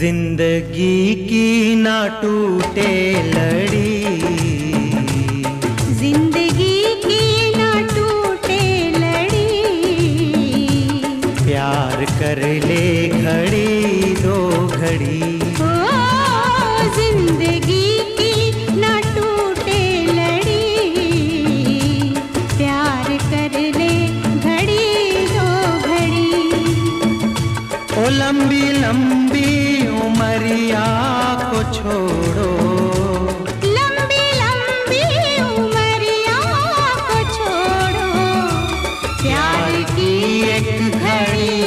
जिंदगी की ना टूटे लड़ी, जिंदगी की ना टूटे लड़ी, प्यार कर ले घड़ी दो घड़ी। ओ जिंदगी की ना टूटे लड़ी, प्यार कर ले घड़ी दो घड़ी। ओ लंबी लंबी उमरिया को छोड़ो, लंबी लंबी उमरिया को छोड़ो, प्यार की एक घड़ी